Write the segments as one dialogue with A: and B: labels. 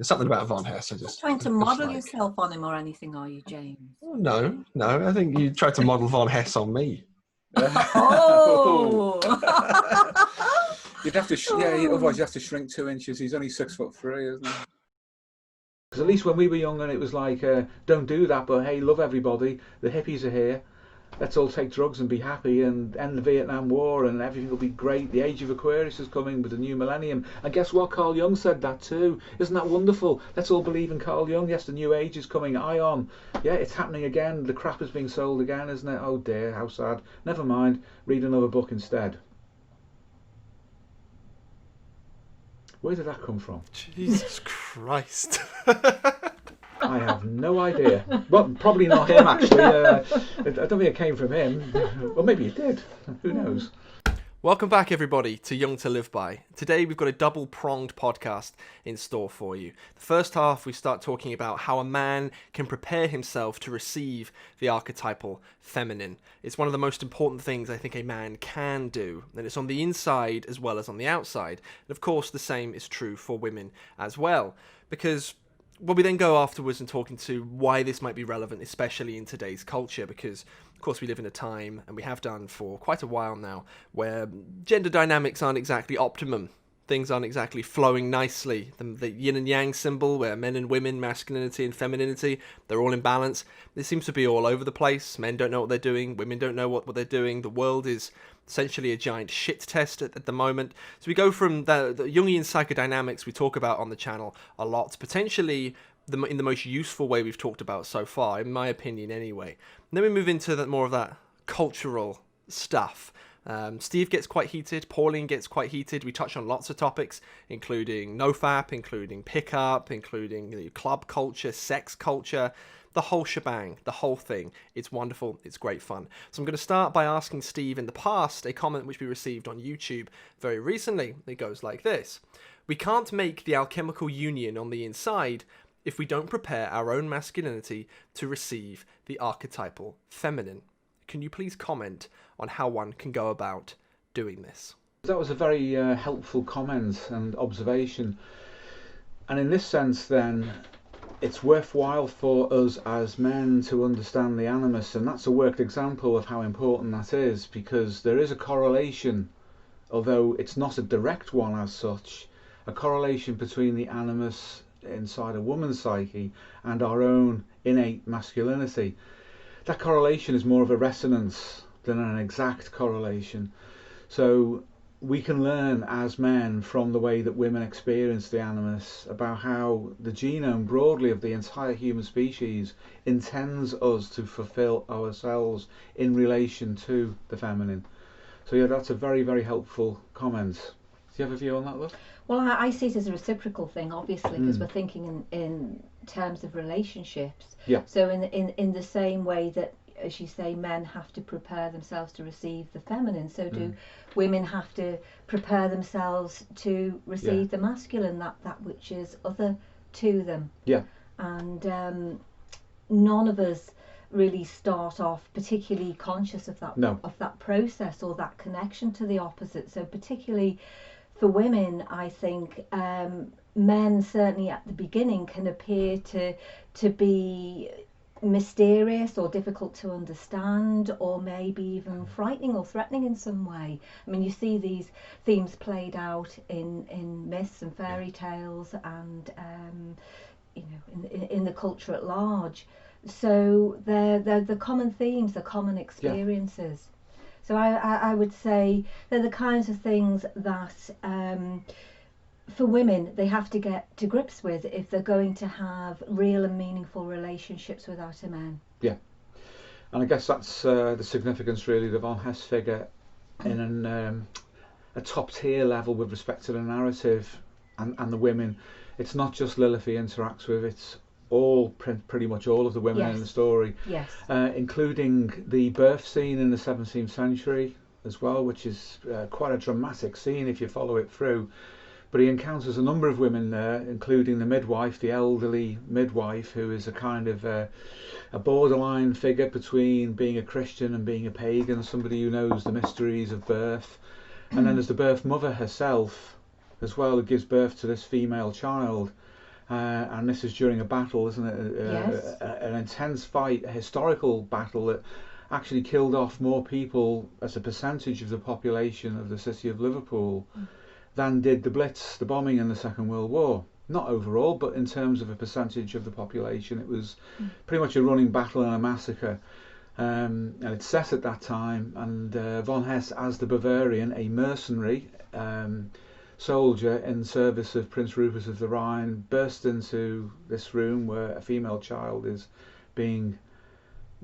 A: There's something about Von Hess.
B: Trying to model yourself on him or anything, are you, James?
A: Oh, no. I think you tried to model Von Hess on me.
B: Oh!
C: You'd have to, otherwise you have to shrink 2 inches. He's only 6'3", isn't he? Because at least when we were younger, it was like, don't do that, but hey, love everybody. The hippies are here. Let's all take drugs and be happy and end the Vietnam War and everything will be great. The age of Aquarius is coming with the new millennium. And guess what? Carl Jung said that too. Isn't that wonderful? Let's all believe in Carl Jung. Yes, the new age is coming. Ion. Yeah, it's happening again. The crap is being sold again, isn't it? Oh dear, how sad. Never mind. Read another book instead. Where did that come from?
D: Jesus Christ.
C: I have no idea. Well, probably not him, actually. I don't think it came from him. Well, maybe it did. Who knows?
D: Welcome back, everybody, to Jung To Live By. Today, we've got a double-pronged podcast in store for you. The first half, we start talking about how a man can prepare himself to receive the archetypal feminine. It's one of the most important things I think a man can do, and it's on the inside as well as on the outside. And of course, the same is true for women as well, because well, we then go afterwards and talking to why this might be relevant, especially in today's culture, because, of course, we live in a time, and we have done for quite a while now, where gender dynamics aren't exactly optimum. Things aren't exactly flowing nicely. The yin and yang symbol, where men and women, masculinity and femininity, they're all in balance. It seems to be all over the place. Men don't know what they're doing. Women don't know what they're doing. The world is essentially a giant shit test at the moment. So we go from the Jungian psychodynamics we talk about on the channel a lot, potentially in the most useful way we've talked about so far, in my opinion anyway. And then we move into more of that cultural stuff. Steve gets quite heated, Pauline gets quite heated. We touch on lots of topics, including nofap, including pickup, including club culture, sex culture, the whole shebang, the whole thing. It's wonderful, it's great fun. So I'm going to start by asking Steve in the past a comment which we received on YouTube very recently. It goes like this: we can't make the alchemical union on the inside if we don't prepare our own masculinity to receive the archetypal feminine. Can you please comment on how one can go about doing this?
C: That was a very helpful comment and observation. And in this sense then, it's worthwhile for us as men to understand the animus, and that's a worked example of how important that is, because there is a correlation, although it's not a direct one as such, a correlation between the animus inside a woman's psyche and our own innate masculinity. That correlation is more of a resonance than an exact correlation. So we can learn as men from the way that women experience the animus about how the genome broadly of the entire human species intends us to fulfill ourselves in relation to the feminine. So yeah, that's a very, very helpful comment. Do you have a view on that, love?
B: Well, I see it as a reciprocal thing, obviously, because we're thinking in terms of relationships.
C: Yeah.
B: So in the same way that, as you say, men have to prepare themselves to receive the feminine, so do women have to prepare themselves to receive the masculine, that which is other to them.
C: Yeah.
B: And none of us really start off particularly conscious of that of that process or that connection to the opposite. So particularly for women, I think men certainly at the beginning can appear to be mysterious or difficult to understand, or maybe even frightening or threatening in some way. I mean, you see these themes played out in myths and fairy tales, and you know, in the culture at large. So they're the common themes, the common experiences. So I would say they're the kinds of things that for women they have to get to grips with if they're going to have real and meaningful relationships with outer men.
C: Yeah, and I guess that's the significance really of the Von Hess figure in a top tier level with respect to the narrative and the women. It's not just Lilith he interacts with, it's pretty much all of the women in the story, including the birth scene in the 17th century as well, which is quite a dramatic scene if you follow it through. But he encounters a number of women there, including the midwife, the elderly midwife, who is a kind of a borderline figure between being a Christian and being a pagan, somebody who knows the mysteries of birth. And then there's the birth mother herself as well, who gives birth to this female child. and this is during a battle, isn't it?
B: Yes.
C: An intense fight, a historical battle that actually killed off more people as a percentage of the population of the city of Liverpool than did the Blitz, the bombing in the Second World War. Not overall, but in terms of a percentage of the population, it was pretty much a running battle and a massacre. And it's set at that time, and von Hess, as the Bavarian, a mercenary soldier in service of Prince Rupert of the Rhine, bursts into this room where a female child is being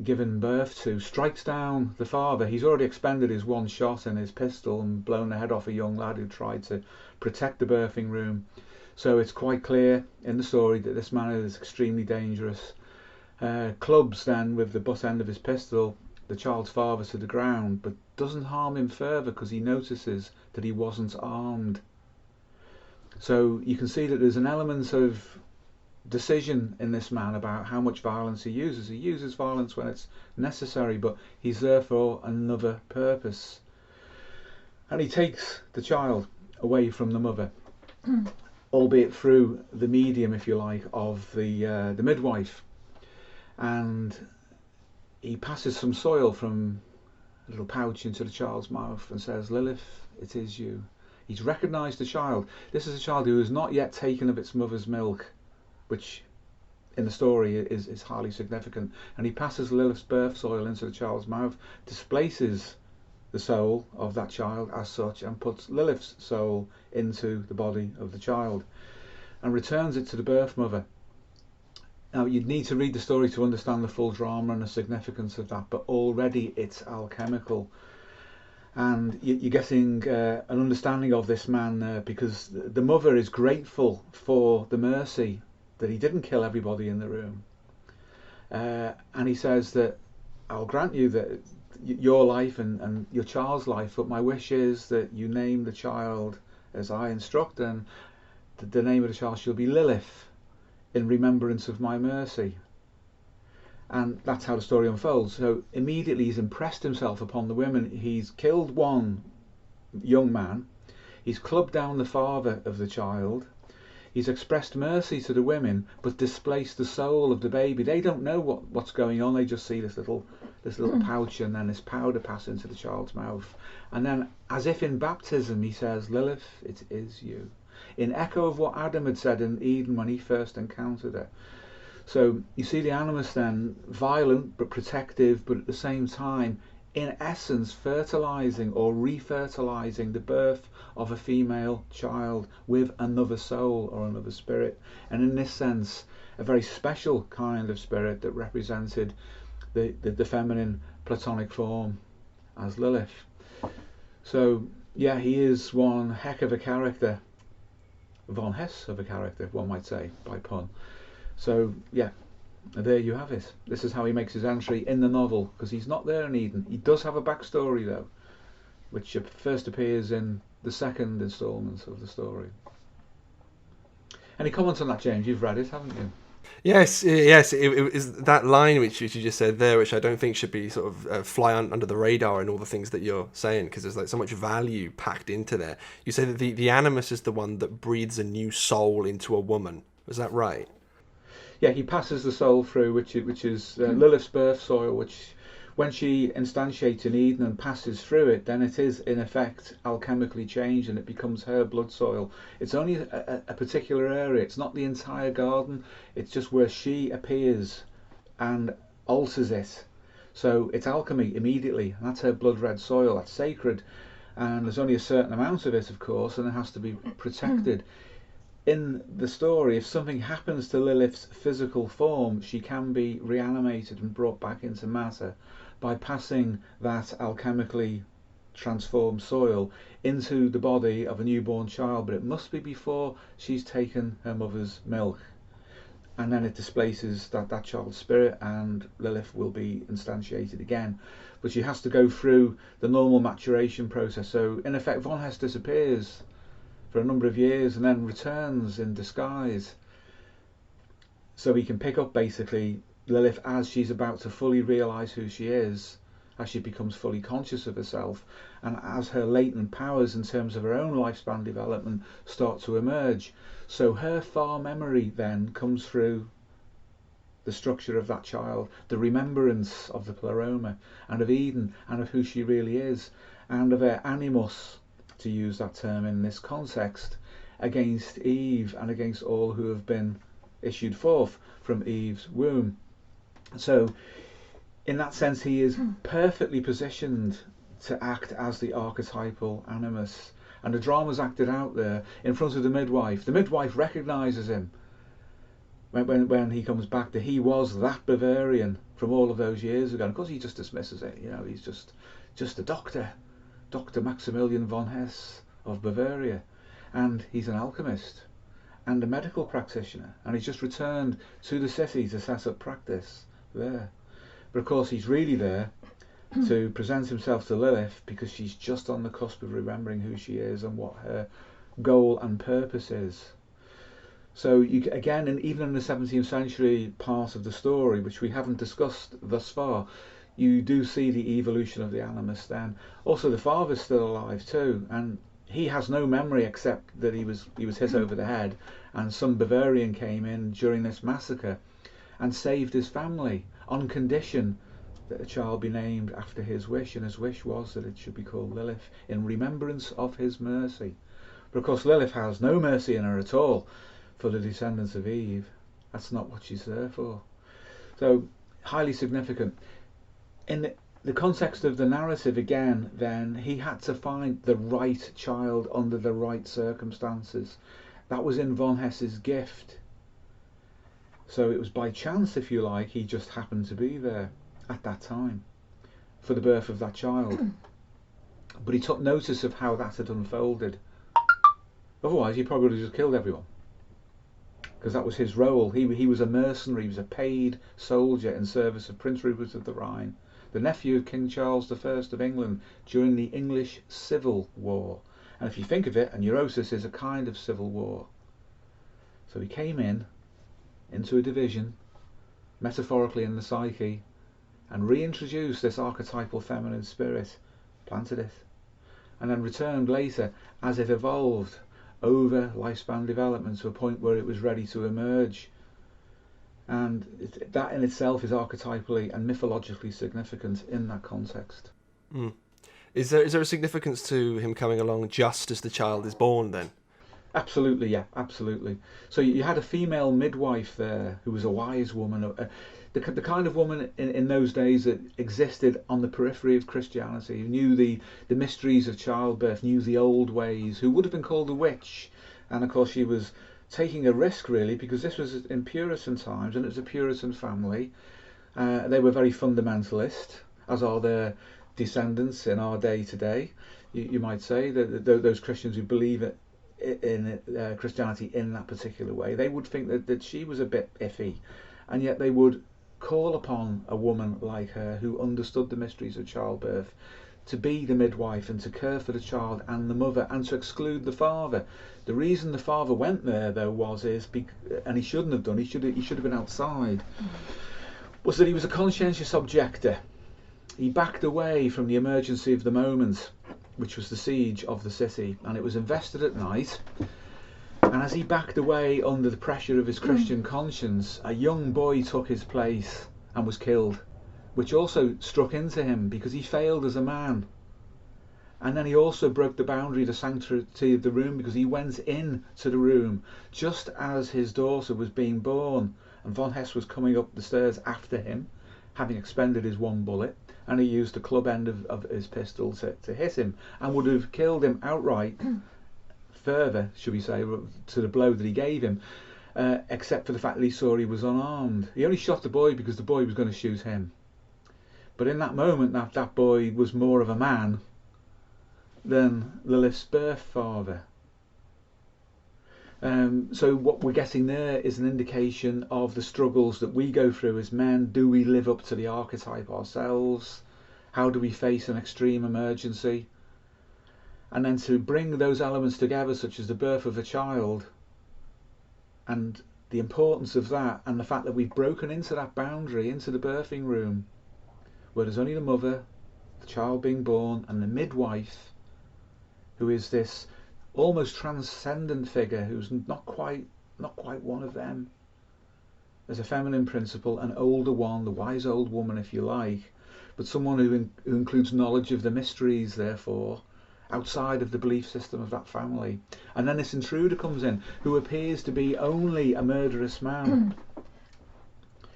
C: given birth to, strikes down the father. He's already expended his one shot in his pistol and blown the head off a young lad who tried to protect the birthing room. So it's quite clear in the story that this man is extremely dangerous. Clubs then with the butt end of his pistol the child's father to the ground, but doesn't harm him further because he notices that he wasn't armed. So you can see that there's an element of decision in this man about how much violence he uses. He uses violence when it's necessary, but he's there for another purpose. And he takes the child away from the mother, albeit through the medium, if you like, of the midwife. And he passes some soil from a little pouch into the child's mouth and says, "Lilith, it is you." He's recognised the child. This is a child who has not yet taken of its mother's milk, which in the story is highly significant. And he passes Lilith's birth soil into the child's mouth, displaces the soul of that child as such, and puts Lilith's soul into the body of the child and returns it to the birth mother. Now, you'd need to read the story to understand the full drama and the significance of that, but already it's alchemical. And you're getting an understanding of this man because the mother is grateful for the mercy that he didn't kill everybody in the room. And he says that, "I'll grant you that your life and your child's life, but my wish is that you name the child as I instruct, and the name of the child shall be Lilith, in remembrance of my mercy." And that's how the story unfolds. So immediately he's impressed himself upon the women. He's killed one young man, he's clubbed down the father of the child, he's expressed mercy to the women but displaced the soul of the baby. They don't know what's going on, they just see this little pouch and then this powder pass into the child's mouth. And then, as if in baptism, he says, "Lilith, it is you," in echo of what Adam had said in Eden when he first encountered her. So you see the animus then, violent but protective, but at the same time, in essence, fertilizing or refertilizing the birth of a female child with another soul or another spirit. And in this sense, a very special kind of spirit that represented the feminine platonic form as Lilith. So yeah, he is one heck of a character, von Hess of a character, one might say, by pun. So yeah, there you have it. This is how he makes his entry in the novel, because he's not there in Eden. He does have a backstory though, which first appears in the second instalment of the story. Any comments on that, James? You've read it, haven't you?
D: Yes. It is that line which you just said there, which I don't think should be sort of fly under the radar in all the things that you're saying, because there's like so much value packed into there. You say that the animus is the one that breathes a new soul into a woman. Is that right?
C: Yeah, he passes the soul through, which is Lilith's birth soil, which when she instantiates in Eden and passes through it, then it is in effect alchemically changed and it becomes her blood soil. It's only a particular area, it's not the entire garden, it's just where she appears and alters it. So it's alchemy immediately, and that's her blood red soil, that's sacred, and there's only a certain amount of it, of course, and it has to be protected. In the story, if something happens to Lilith's physical form, she can be reanimated and brought back into matter by passing that alchemically transformed soil into the body of a newborn child, but it must be before she's taken her mother's milk. And then it displaces that child's spirit and Lilith will be instantiated again. But she has to go through the normal maturation process. So in effect, von Hess disappears for a number of years and then returns in disguise, so he can pick up basically Lilith as she's about to fully realise who she is as she becomes fully conscious of herself, and as her latent powers in terms of her own lifespan development start to emerge. So her far memory then comes through the structure of that child, the remembrance of the pleroma and of Eden and of who she really is, and of her animus, to use that term in this context, against Eve and against all who have been issued forth from Eve's womb. So in that sense he is perfectly positioned to act as the archetypal animus, and the drama's acted out there in front of the midwife. The midwife recognises him when he comes back, that he was that Bavarian from all of those years ago. And of course he just dismisses it, you know, he's just a doctor, Dr. Maximilian von Hess of Bavaria, and he's an alchemist and a medical practitioner, and he's just returned to the city to set up practice there. But of course he's really there to present himself to Lilith, because she's just on the cusp of remembering who she is and what her goal and purpose is. So you, again, and even in the 17th century part of the story, which we haven't discussed thus far, you do see the evolution of the animus then. Also the father's still alive too, and he has no memory except that he was hit over the head, and some Bavarian came in during this massacre and saved his family on condition that a child be named after his wish, and his wish was that it should be called Lilith in remembrance of his mercy. But of course Lilith has no mercy in her at all for the descendants of Eve. That's not what she's there for. So highly significant. In the context of the narrative again, then, he had to find the right child under the right circumstances. That was in von Hess's gift. So it was by chance, if you like, he just happened to be there at that time for the birth of that child. But he took notice of how that had unfolded. Otherwise he probably would have just killed everyone, because that was his role. He was a mercenary, he was a paid soldier in service of Prince Rupert of the Rhine, the nephew of King Charles I of England during the English Civil War. And if you think of it, a neurosis is a kind of civil war. So he came into a division, metaphorically in the psyche, and reintroduced this archetypal feminine spirit, planted it, and then returned later as it evolved over lifespan development to a point where it was ready to emerge. And that in itself is archetypally and mythologically significant in that context.
D: Is there a significance to him coming along just as the child is born then?
C: Absolutely, yeah, absolutely. So you had a female midwife there who was a wise woman, the kind of woman in those days that existed on the periphery of Christianity, who knew the mysteries of childbirth, knew the old ways, who would have been called a witch. And of course she was taking a risk, really, because this was in Puritan times and it was a Puritan family. They were very fundamentalist, as are their descendants in our day today. You might say that those Christians who believe in Christianity in that particular way, they would think that she was a bit iffy, and yet they would call upon a woman like her who understood the mysteries of childbirth to be the midwife and to care for the child and the mother, and to exclude the father. The reason the father went there, though, and he shouldn't have done, he should have been outside, was that he was a conscientious objector. He backed away from the emergency of the moment, which was the siege of the city, and it was invested at night. And as he backed away under the pressure of his Christian conscience, a young boy took his place and was killed, which also struck into him because he failed as a man. And then he also broke the boundary, the sanctity of the room, because he went in to the room just as his daughter was being born, and von Hess was coming up the stairs after him, having expended his one bullet, and he used the club end of his pistol to hit him, and would have killed him outright, further, should we say, to the blow that he gave him, except for the fact that he saw he was unarmed. He only shot the boy because the boy was going to shoot him. But in that moment, that boy was more of a man than Lilith's birth father. So what we're getting there is an indication of the struggles that we go through as men. Do we live up to the archetype ourselves? How do we face an extreme emergency? And then to bring those elements together, such as the birth of a child, and the importance of that, and the fact that we've broken into that boundary, into the birthing room, where there's only the mother the child being born, and the midwife, who is this almost transcendent figure who's not quite one of them. There's a feminine principle, an older one, the wise old woman, if you like, but someone who includes knowledge of the mysteries, therefore, outside of the belief system of that family. And then this intruder comes in, who appears to be only a murderous man.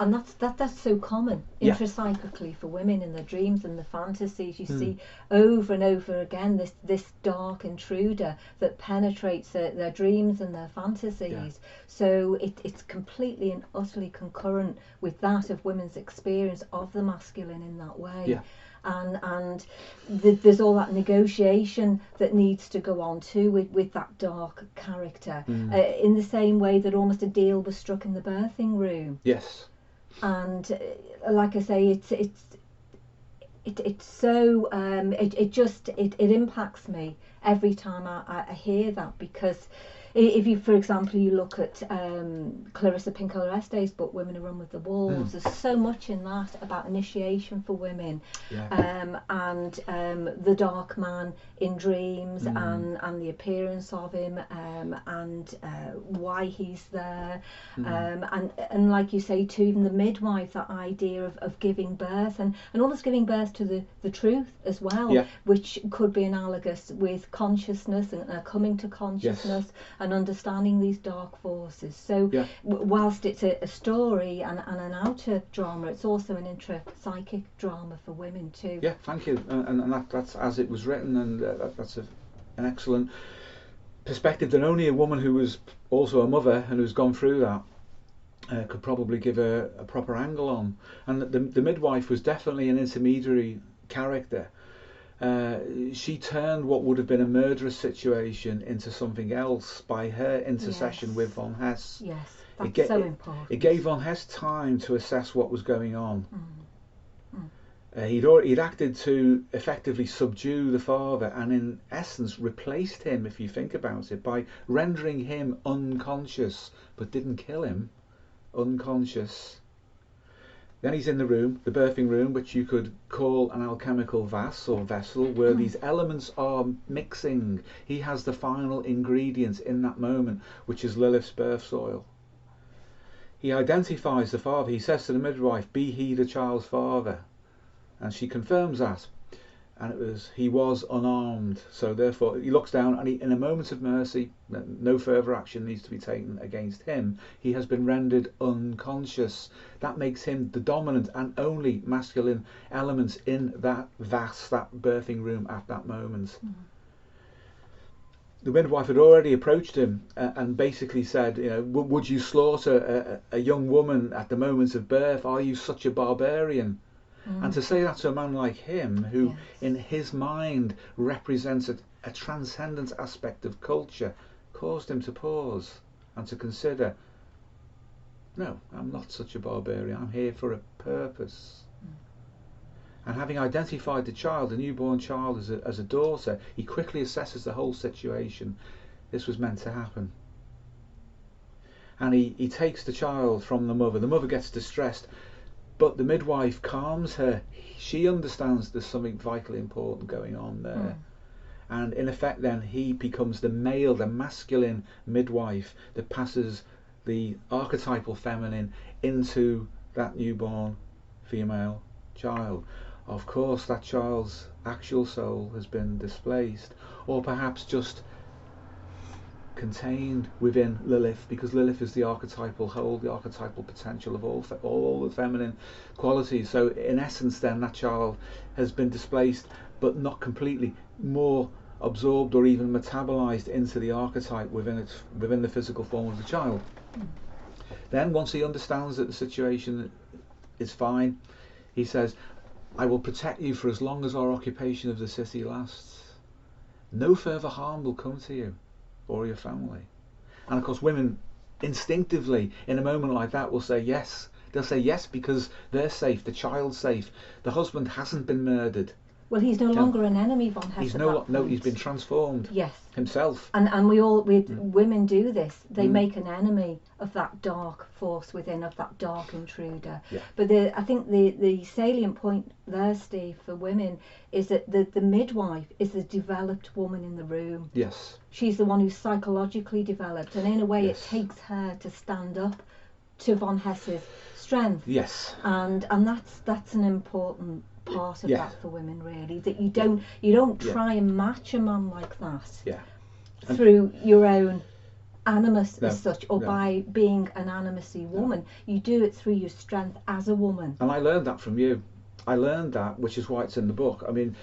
B: And that's so common intrapsychically for women in their dreams and the fantasies. You see over and over again this dark intruder that penetrates their dreams and their fantasies. Yeah. So it's completely and utterly concurrent with that of women's experience of the masculine in that way.
C: Yeah.
B: And there's all that negotiation that needs to go on too with that dark character, in the same way that almost a deal was struck in the birthing room.
C: Yes.
B: And like I say, it's so it impacts me every time I hear that, because if you, for example, you look at Clarissa Pinkola Estes' book Women Who Run with the Wolves, there's so much in that about initiation for women, and the dark man in dreams, and the appearance of him, and why he's there, and like you say too, even the midwife, that idea of giving birth and almost giving birth to the truth as well, which could be analogous with consciousness and coming to consciousness. Yes. And understanding these dark forces. So whilst it's a story and an outer drama, it's also an intra-psychic drama for women too.
C: Yeah, thank you. And that's as it was written, and that's an excellent perspective that only a woman who was also a mother and who's gone through that could probably give a proper angle on. And the midwife was definitely an intermediary character. She turned what would have been a murderous situation into something else by her intercession with von Hess.
B: Yes, that's so important.
C: It gave von Hess time to assess what was going on. He'd acted to effectively subdue the father, and in essence replaced him, if you think about it, by rendering him unconscious, but didn't kill him. Unconscious. Then he's in the room, the birthing room, which you could call an alchemical vase or vessel, where these elements are mixing. He has the final ingredients in that moment, which is Lilith's birth soil. He identifies the father. He says to the midwife, "Be he the child's father?" And she confirms that. And he was unarmed. So therefore, he looks down, and in a moment of mercy, no further action needs to be taken against him. He has been rendered unconscious. That makes him the dominant and only masculine element in that vast, that birthing room at that moment. The midwife had already approached him and basically said, would you slaughter a young woman at the moment of birth? Are you such a barbarian? And to say that to a man like him, who in his mind represents a transcendent aspect of culture, caused him to pause and to consider, no, I'm not such a barbarian, I'm here for a purpose. And having identified the child, the newborn child, as a daughter, he quickly assesses the whole situation. This was meant to happen. And he takes the child from the mother. The mother gets distressed, but the midwife calms her. She understands there's something vitally important going on there. And in effect then he becomes the male, the masculine midwife that passes the archetypal feminine into that newborn female child. Of course that child's actual soul has been displaced, or perhaps just contained within Lilith, because Lilith is the archetypal whole, the archetypal potential of all the feminine qualities. So in essence then that child has been displaced, but not completely, more absorbed or even metabolized into the archetype within the physical form of the child. Then once he understands that the situation is fine, he says, "I will protect you for as long as our occupation of the city lasts. No further harm will come to you or your family." And of course women instinctively in a moment like that will say yes. They'll say yes because they're safe, the child's safe, the husband hasn't been murdered,
B: Well, he's no longer an enemy, von Hess.
C: He's been transformed.
B: Yes.
C: Himself.
B: And women do this. They make an enemy of that dark force within, of that dark intruder.
C: Yeah.
B: But I think the salient point there, Steve, for women is that the midwife is the developed woman in the room.
C: Yes.
B: She's the one who's psychologically developed, and in a way, it takes her to stand up to von Hess's strength.
C: Yes.
B: And that's an important part of that for women, really, that you don't try and match a man like that through your own animus as such, or by being an animusy woman. You do it through your strength as a woman.
C: And I learned that from you. I learned that, which is why it's in the book. I mean,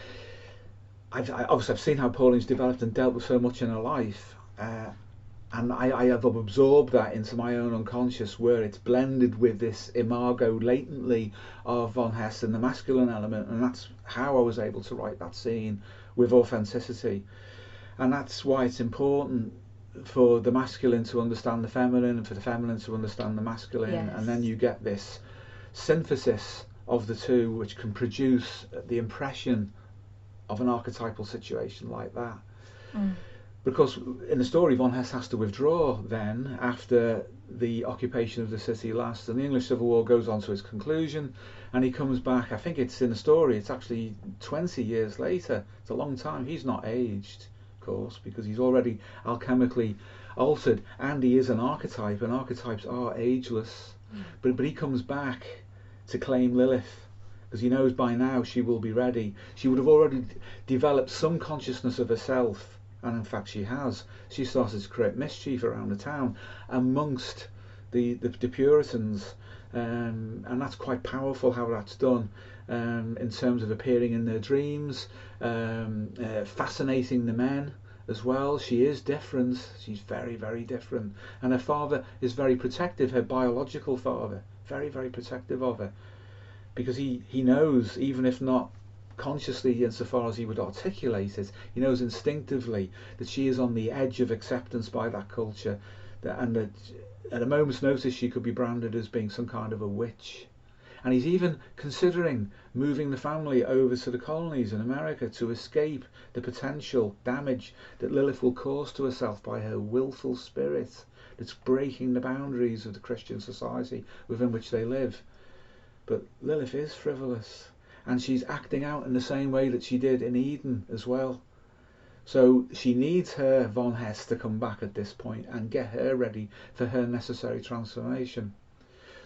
C: I've seen how Pauline's developed and dealt with so much in her life, and I have absorbed that into my own unconscious, where it's blended with this imago latently of von Hess and the masculine element, and that's how I was able to write that scene with authenticity. And that's why it's important for the masculine to understand the feminine, and for the feminine to understand the masculine, and then you get this synthesis of the two, which can produce the impression of an archetypal situation like that. Because in the story, von Hess has to withdraw then after the occupation of the city lasts, and the English Civil War goes on to its conclusion, and he comes back. I think it's in the story, it's actually 20 years later. It's a long time. He's not aged, of course, because he's already alchemically altered, and he is an archetype, and archetypes are ageless. But he comes back to claim Lilith, because he knows by now she will be ready. She would have already developed some consciousness of herself, and in fact she has. She started to create mischief around the town amongst the Puritans, and that's quite powerful how that's done, in terms of appearing in their dreams, fascinating the men as well. She is different. She's very, very different, and her father is very protective, her biological father, very, very protective of her, because he knows, even if not consciously insofar as he would articulate it, he knows instinctively that she is on the edge of acceptance by that culture, and that at a moment's notice she could be branded as being some kind of a witch. And he's even considering moving the family over to the colonies in America to escape the potential damage that Lilith will cause to herself by her willful spirit that's breaking the boundaries of the Christian society within which they live. But Lilith is frivolous, and she's acting out in the same way that she did in Eden as well. So she needs her von Hess to come back at this point and get her ready for her necessary transformation.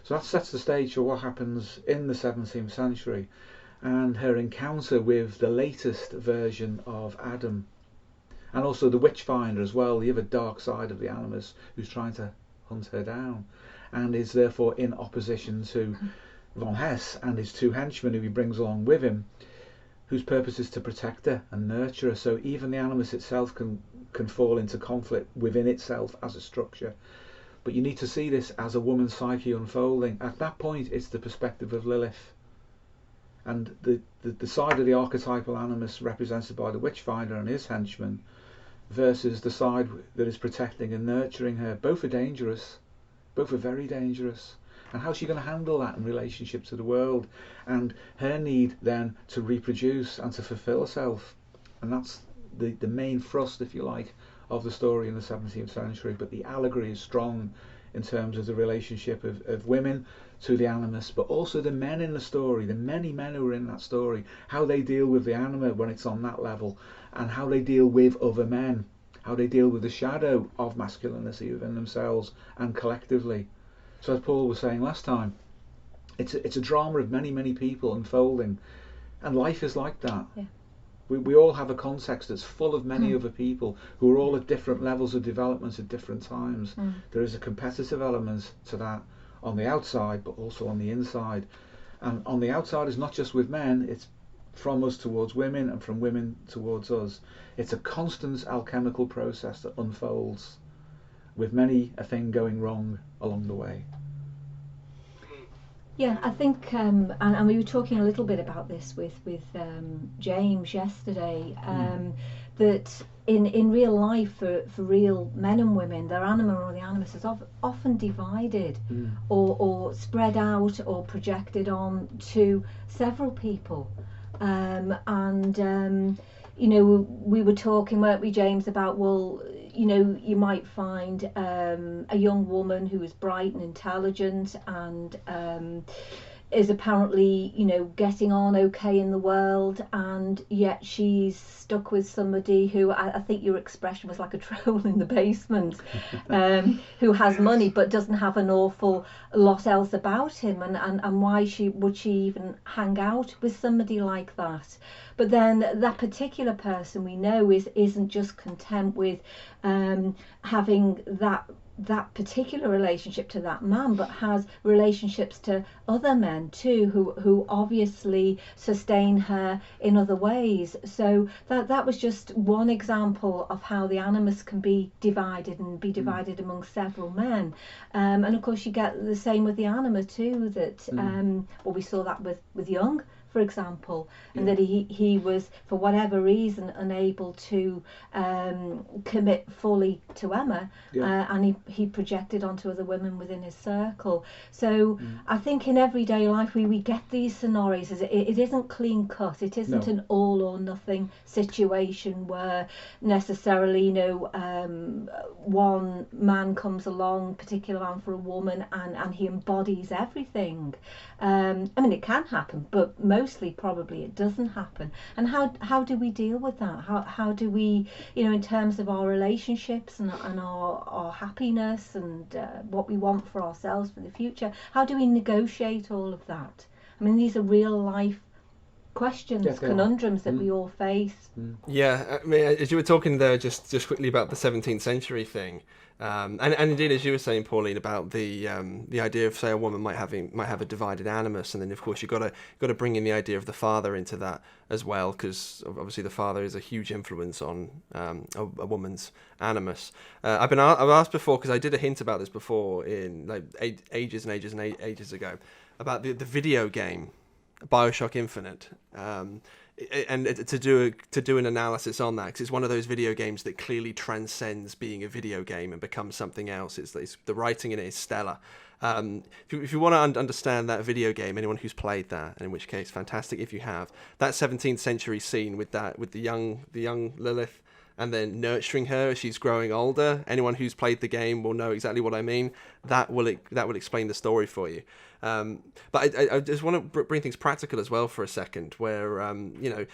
C: So that sets the stage for what happens in the 17th century and her encounter with the latest version of Adam, and also the witchfinder as well, the other dark side of the animus, who's trying to hunt her down, and is therefore in opposition to von Hess and his two henchmen who he brings along with him, whose purpose is to protect her and nurture her. So even the animus itself can fall into conflict within itself as a structure. But you need to see this as a woman's psyche unfolding. At that point, it's the perspective of Lilith, and the side of the archetypal animus represented by the witchfinder and his henchmen, versus the side that is protecting and nurturing her. Both are dangerous. Both are very dangerous. And how's she going to handle that in relationship to the world, and her need then to reproduce and to fulfill herself? And that's the main thrust, if you like, of the story in the 17th century. But the allegory is strong in terms of the relationship of women to the animus, but also the men in the story, the many men who are in that story, how they deal with the anima when it's on that level, and how they deal with other men, how they deal with the shadow of masculinity within themselves and collectively. So as Paul was saying last time, it's a drama of many, many people unfolding, and life is like that.
B: Yeah.
C: We all have a context that's full of many other people who are all at different levels of development at different times. There is a competitive element to that on the outside, but also on the inside. And on the outside is not just with men, it's from us towards women and from women towards us. It's a constant alchemical process that unfolds, with many a thing going wrong along the way.
B: Yeah, I think, and we were talking a little bit about this with James yesterday, that in real life, for real men and women, their anima or the animus is often divided or spread out or projected on to several people. You know, we were talking, weren't we, James, about, well, you know, you might find a young woman who is bright and intelligent and is apparently, you know, getting on okay in the world, and yet she's stuck with somebody who, I think your expression was like a troll in the basement, who has money but doesn't have an awful lot else about him, and why would she even hang out with somebody like that? But then that particular person, we know, isn't just content with having that particular relationship to that man, but has relationships to other men too, who obviously sustain her in other ways. So that was just one example of how the animus can be divided among several men. And of course you get the same with the anima too, that well, we saw that with Jung, for example, and that he was, for whatever reason, unable to commit fully to Emma, and he projected onto other women within his circle. So I think in everyday life we get these scenarios. It isn't clean cut. It isn't an all or nothing situation where necessarily, you know, one man comes along, particular man for a woman, and he embodies everything. I mean, it can happen, but mostly probably it doesn't happen. And how do we deal with that? How do we, you know, in terms of our relationships and our happiness and what we want for ourselves for the future, how do we negotiate all of that? I mean, these are real life questions, conundrums that we all face.
D: Yeah, I mean, as you were talking there just quickly about the 17th century thing, and indeed, as you were saying, Pauline, about the idea of, say, a woman might have a divided animus, and then of course you've got to bring in the idea of the father into that as well, because obviously the father is a huge influence on a woman's animus. I've asked before, because I did a hint about this before in like ages ago, about the video game Bioshock Infinite, and to do an analysis on that, because it's one of those video games that clearly transcends being a video game and becomes something else. It's the writing in it is stellar. If you want to understand that video game, anyone who's played that, and in which case, fantastic if you have, that 17th century scene with the young Lilith, and then nurturing her as she's growing older. Anyone who's played the game will know exactly what I mean. That will explain the story for you. But I just want to bring things practical as well for a second, where you know,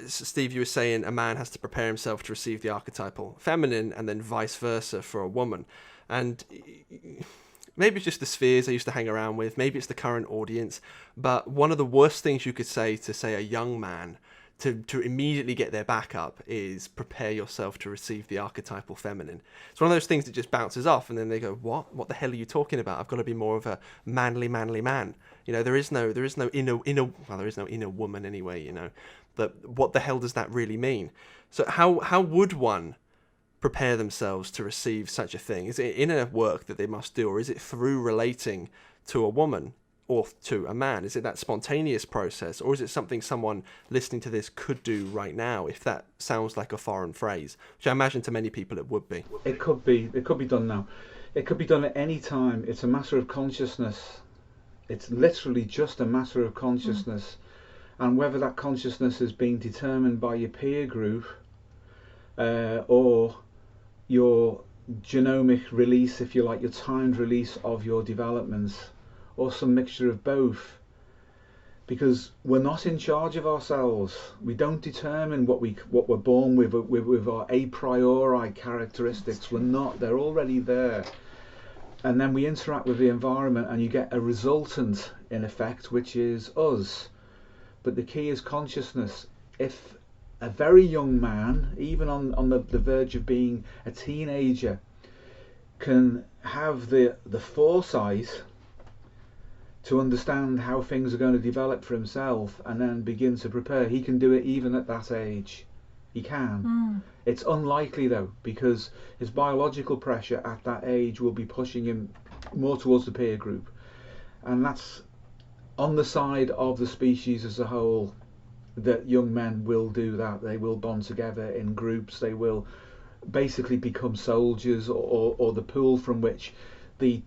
D: Steve, you were saying a man has to prepare himself to receive the archetypal feminine, and then vice versa for a woman. And maybe it's just the spheres I used to hang around with. Maybe it's the current audience. But one of the worst things you could say to, say, a young man to immediately get their back up is prepare yourself to receive the archetypal feminine. It's one of those things that just bounces off, and then they go, what the hell are you talking about? I've got to be more of a manly man. You know, there is no inner woman anyway, you know. But what the hell does that really mean? So how would one prepare themselves to receive such a thing? Is it inner work that they must do, or is it through relating to a woman or to a man? Is it that spontaneous process, or is it something someone listening to this could do right now, if that sounds like a foreign phrase, which I imagine to many people it would be?
C: It could be done now. It could be done at any time. It's a matter of consciousness. It's literally just a matter of consciousness. And whether that consciousness is being determined by your peer group or your genomic release, if you like, your timed release of your developments, or some mixture of both, because we're not in charge of ourselves. We don't determine what we're born with our a priori characteristics. We're not. They're already there, and then we interact with the environment, and you get a resultant, in effect, which is us. But the key is consciousness. If a very young man, even on the verge of being a teenager, can have the foresight to understand how things are going to develop for himself, and then begin to prepare, he can do it even at that age. He can. It's unlikely though, because his biological pressure at that age will be pushing him more towards the peer group, and that's on the side of the species as a whole, that young men will do that. They will bond together in groups. They will basically become soldiers, or the pool from which the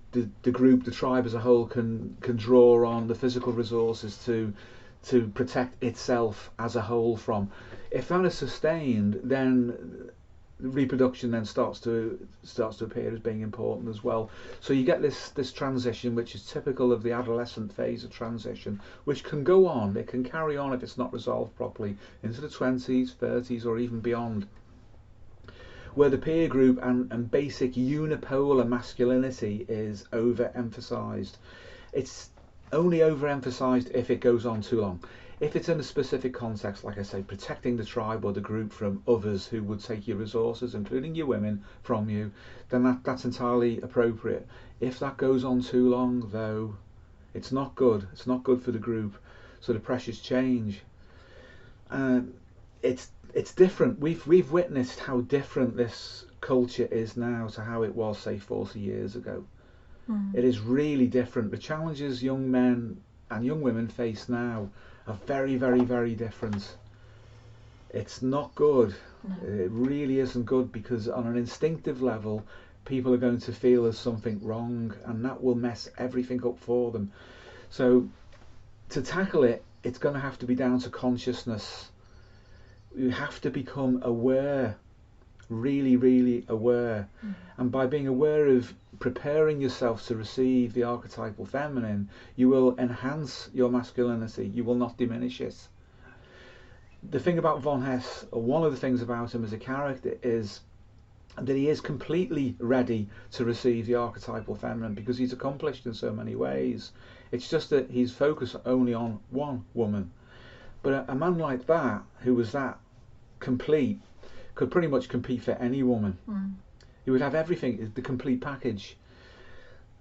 C: group, the tribe as a whole, can draw on the physical resources to to protect itself as a whole from. If that is sustained, then reproduction then starts to appear as being important as well. So you get this transition, which is typical of the adolescent phase of transition, which can go on, it can carry on if it's not resolved properly, into the 20s, 30s, or even beyond, where the peer group and basic unipolar masculinity is overemphasized. It's only overemphasized if it goes on too long. If it's in a specific context, like I say, protecting the tribe or the group from others who would take your resources, including your women, from you, then that's entirely appropriate. If that goes on too long, though, it's not good. It's not good for the group. So the pressures change. It's different. We've witnessed how different this culture is now to how it was, say, 40 years ago. It is really different. The challenges young men and young women face now are very, very, very different. It's not good. No. It really isn't good, because on an instinctive level, people are going to feel there's something wrong, and that will mess everything up for them. So to tackle it, it's going to have to be down to consciousness. You have to become aware, really, really aware. And by being aware of preparing yourself to receive the archetypal feminine, you will enhance your masculinity. You will not diminish it. The thing about von Hess, or one of the things about him as a character, is that he is completely ready to receive the archetypal feminine, because he's accomplished in so many ways. It's just that he's focused only on one woman. But a man like that, who was that complete, could pretty much compete for any woman. He would have everything, the complete package.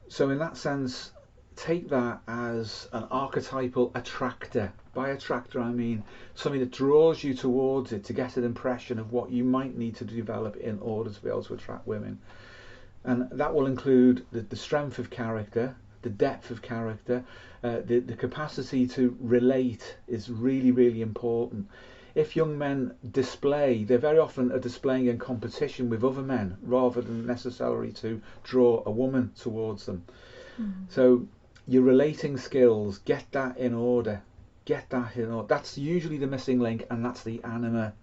C: So in that sense, take that as an archetypal attractor. By attractor, I mean something that draws you towards it to get an impression of what you might need to develop in order to be able to attract women. And that will include the strength of character, the depth of character, the capacity to relate is really, really important. If young men display, they very often are displaying in competition with other men rather than necessarily to draw a woman towards them. So your relating skills, get that in order. Get that in order. That's usually the missing link, and that's the anima,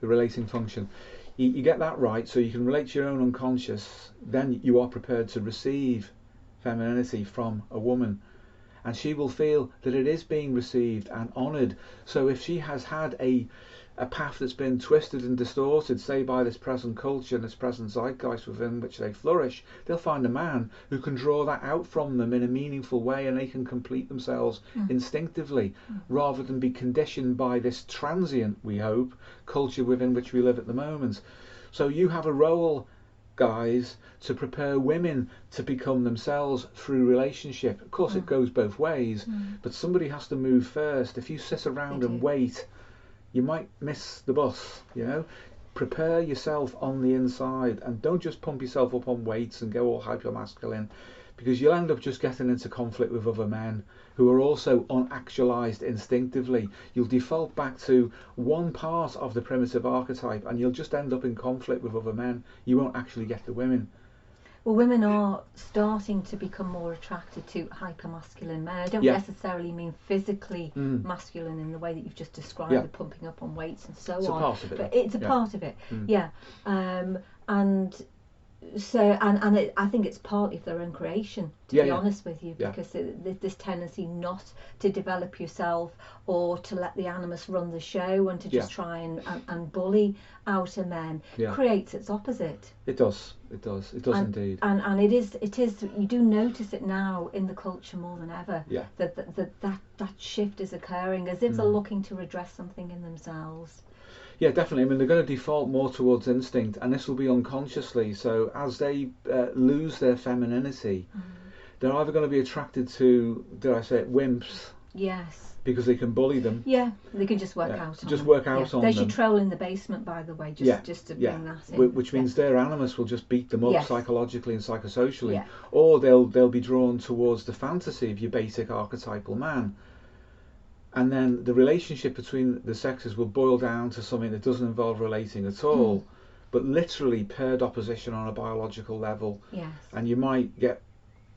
C: the relating function. You get that right, so you can relate to your own unconscious, then you are prepared to receive femininity from a woman. And she will feel that it is being received and honoured. So if she has had a path that's been twisted and distorted, say by this present culture and this present zeitgeist within which they flourish, they'll find a man who can draw that out from them in a meaningful way, and they can complete themselves instinctively, rather than be conditioned by this transient, we hope, culture within which we live at the moment. So you have a role, guys, to prepare women to become themselves through relationship. Of course, it goes both ways, but somebody has to move first. If you sit around and wait, you might miss the bus, you know. Prepare yourself on the inside, and don't just pump yourself up on weights and go all hyper-masculine, because you'll end up just getting into conflict with other men who are also unactualized instinctively. You'll default back to one part of the primitive archetype, and you'll just end up in conflict with other men. You won't actually get the women.
B: Well, women are starting to become more attracted to hyper-masculine men. I don't necessarily mean physically masculine in the way that you've just described, the pumping up on weights and so on.
C: It's a part of it.
B: But it's a part of it, and so, and I think it's partly of their own creation, to be honest with you, because this tendency not to develop yourself or to let the animus run the show and to just try and bully outer men creates its opposite.
C: It does indeed.
B: And it is you do notice it now in the culture more than ever, that shift is occurring, as if they're looking to redress something in themselves.
C: Yeah, definitely. I mean, they're going to default more towards instinct, and this will be unconsciously. So as they lose their femininity, they're either going to be attracted to, dare I say it, wimps.
B: Yes.
C: Because they can bully them.
B: Yeah, they can just work out on them.
C: Work out on them.
B: There's your troll in the basement, by the way, just to bring that in.
C: Which means their animus will just beat them up psychologically and psychosocially. Yeah. Or they'll be drawn towards the fantasy of your basic archetypal man. And then the relationship between the sexes will boil down to something that doesn't involve relating at all, but literally paired opposition on a biological level.
B: Yes.
C: And you might get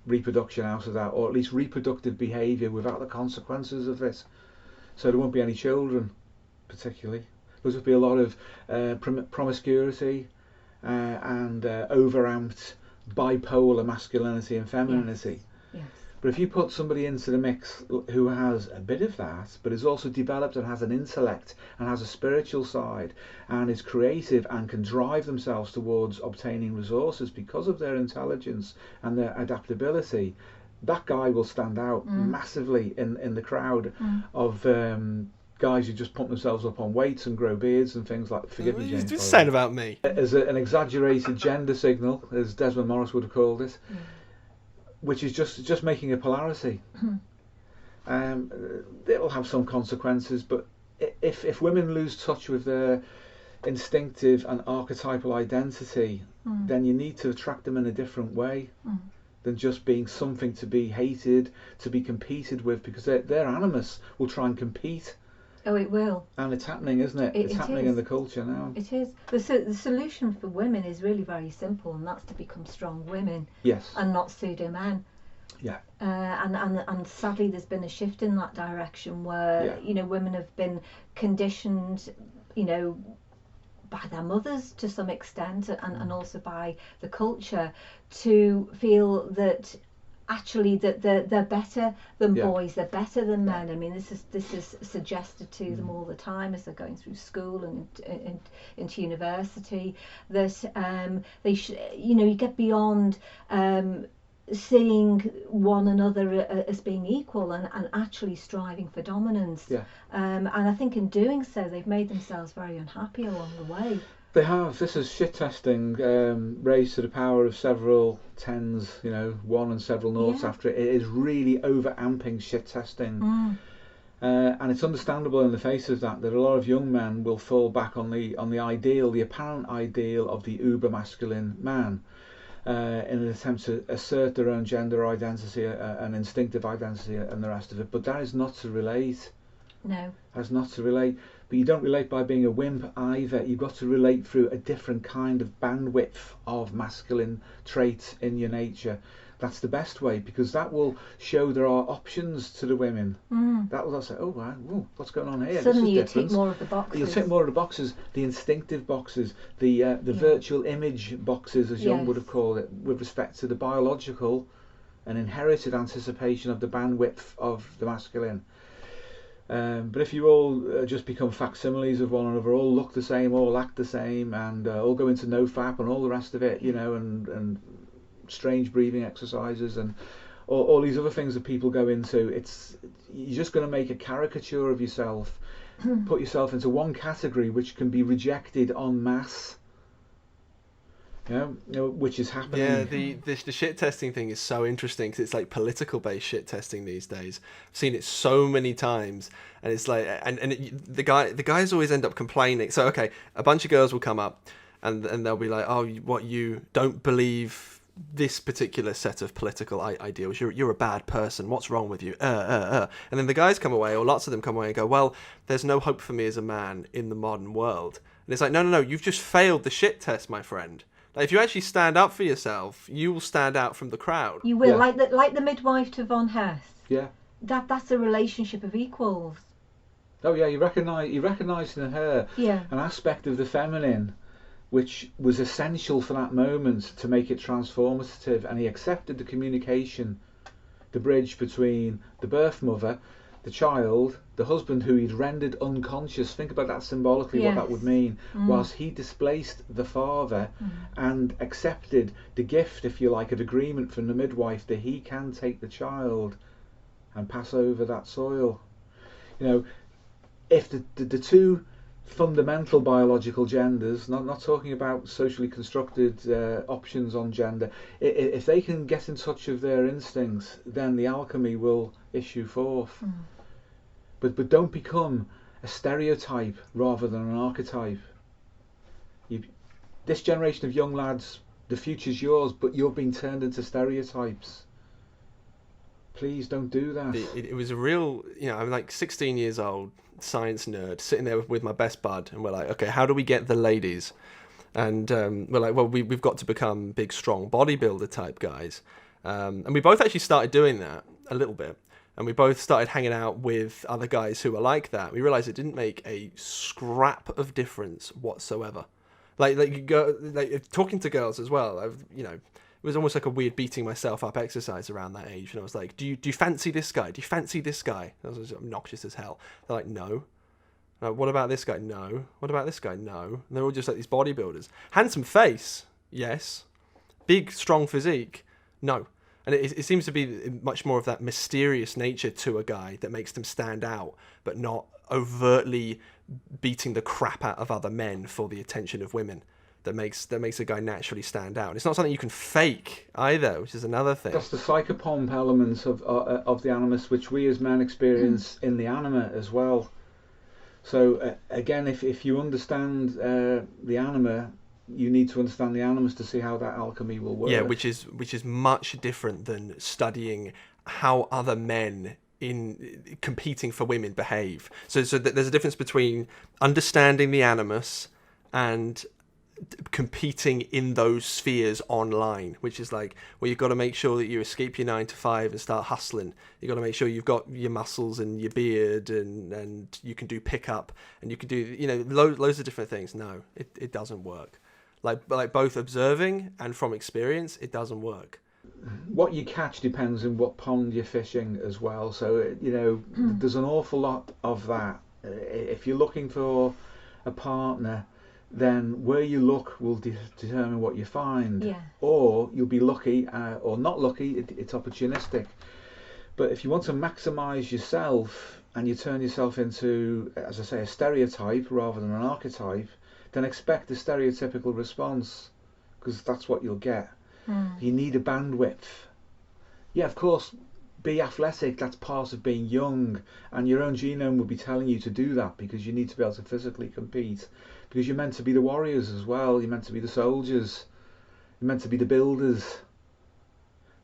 C: reproduction out of that, or at least reproductive behaviour without the consequences of this. so there won't be any children, particularly. There's going to be a lot of promiscuity and overamped bipolar masculinity and femininity.
B: Yes.
C: But if you put somebody into the mix who has a bit of that, but is also developed and has an intellect and has a spiritual side and is creative and can drive themselves towards obtaining resources because of their intelligence and their adaptability, that guy will stand out massively in the crowd of guys who just pump themselves up on weights and grow beards and things like. Forgive me, James.
D: Just saying about me.
C: As an exaggerated gender signal, as Desmond Morris would have called it. Which is just making a polarity. It'll have some consequences, but if women lose touch with their instinctive and archetypal identity, then you need to attract them in a different way than just being something to be hated, to be competed with, because their animus will try and compete.
B: Oh, it will.
C: And it's happening, isn't it? It's happening in the culture now.
B: It is. The solution for women is really very simple, and that's to become strong women.
C: Yes.
B: And not pseudo men.
C: Yeah.
B: And sadly, there's been a shift in that direction where women have been conditioned, by their mothers to some extent, and also by the culture, to feel that actually that they're better than boys, they're better than men. I mean, this is suggested to them all the time as they're going through school and into university, that they you get beyond seeing one another as being equal and actually striving for dominance. And I think in doing so they've made themselves very unhappy along the way.
C: They have. This is shit testing raised to the power of several tens, one and several noughts after it. It is really over amping shit testing. And it's understandable in the face of that a lot of young men will fall back on the ideal, the apparent ideal of the uber masculine man, in an attempt to assert their own gender identity, an instinctive identity and the rest of it. But that is not to relate.
B: No.
C: That's not to relate. But you don't relate by being a wimp either. You've got to relate through a different kind of bandwidth of masculine traits in your nature. That's the best way, because that will show there are options to the women. That will say, oh, wow, what's going on here?
B: Suddenly you tick more of the boxes.
C: You'll tick more of the boxes, the instinctive boxes, the virtual image boxes, as Jung would have called it, with respect to the biological and inherited anticipation of the bandwidth of the masculine. But if you all just become facsimiles of one another, all look the same, all act the same, and all go into nofap and all the rest of it, and strange breathing exercises and all these other things that people go into, you're just going to make a caricature of yourself, put yourself into one category which can be rejected en masse. Which is happening.
D: Yeah, the shit testing thing is so interesting because it's like political based shit testing these days. I've seen it so many times, and it's like, the guys always end up complaining. So okay, a bunch of girls will come up, and they'll be like, oh, what, you don't believe this particular set of political ideals? You're a bad person. What's wrong with you? And then the guys come away, or lots of them come away and go, well, there's no hope for me as a man in the modern world. And it's like, no, you've just failed the shit test, my friend. If you actually stand up for yourself, you will stand out from the crowd.
B: You will, like the midwife to von Hess.
C: Yeah.
B: That's a relationship of equals.
C: Oh yeah, you recognise in her an aspect of the feminine which was essential for that moment to make it transformative, and he accepted the communication, the bridge between the birth mother, the child, the husband who he'd rendered unconscious. Think about that symbolically, what that would mean. Whilst he displaced the father and accepted the gift, if you like, of agreement from the midwife that he can take the child and pass over that soil. If the two fundamental biological genders, not talking about socially constructed options on gender, if they can get in touch with their instincts, then the alchemy will issue forth. But don't become a stereotype rather than an archetype. This generation of young lads, the future's yours, but you're being turned into stereotypes. Please don't do that.
D: It was a real, I'm like 16 years old, science nerd, sitting there with my best bud, and we're like, okay, how do we get the ladies? And we're like, well, we've got to become big, strong bodybuilder type guys. And we both actually started doing that a little bit. and we both started hanging out with other guys who were like that. We realized it didn't make a scrap of difference whatsoever. Like you go, like talking to girls as well. It was almost like a weird beating myself up exercise around that age. And I was like, do you fancy this guy? Do you fancy this guy? That was obnoxious as hell. They're like, no. Like, what about this guy? No. What about this guy? No. And they're all just like these bodybuilders. Handsome face, yes. Big, strong physique, no. And it seems to be much more of that mysterious nature to a guy that makes them stand out, but not overtly beating the crap out of other men for the attention of women. That makes a guy naturally stand out. And it's not something you can fake either, which is another thing.
C: That's the psychopomp elements of the animus, which we as men experience in the anima as well. So again, if you understand the anima, you need to understand the animus to see how that alchemy will work.
D: Yeah, which is much different than studying how other men in competing for women behave. So there's a difference between understanding the animus and competing in those spheres online, which is like, well, you've got to make sure that you escape your 9 to 5 and start hustling. You've got to make sure you've got your muscles and your beard and you can do pickup and you can do loads of different things. No, it doesn't work. Like both observing and from experience, it doesn't work.
C: What you catch depends on what pond you're fishing as well. So there's an awful lot of that. If you're looking for a partner, then where you look will determine what you find.
B: Yeah.
C: Or you'll be lucky or not lucky. It's opportunistic. But if you want to maximise yourself and you turn yourself into, as I say, a stereotype rather than an archetype, then expect a stereotypical response, because that's what you'll get. You need a bandwidth. Yeah, of course, be athletic. That's part of being young, and your own genome will be telling you to do that because you need to be able to physically compete, because you're meant to be the warriors as well. You're meant to be the soldiers. You're meant to be the builders.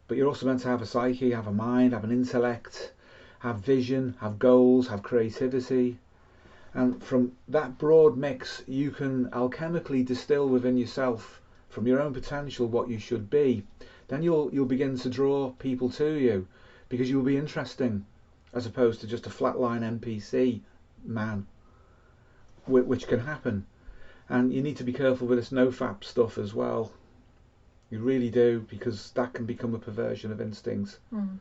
C: But you're also meant to have a psyche, have a mind, have an intellect, have vision, have goals, have creativity. And from that broad mix, you can alchemically distill within yourself, from your own potential, what you should be. Then you'll begin to draw people to you, because you will be interesting, as opposed to just a flatline NPC man, which can happen. And you need to be careful with this no-fap stuff as well. You really do, because that can become a perversion of instincts, and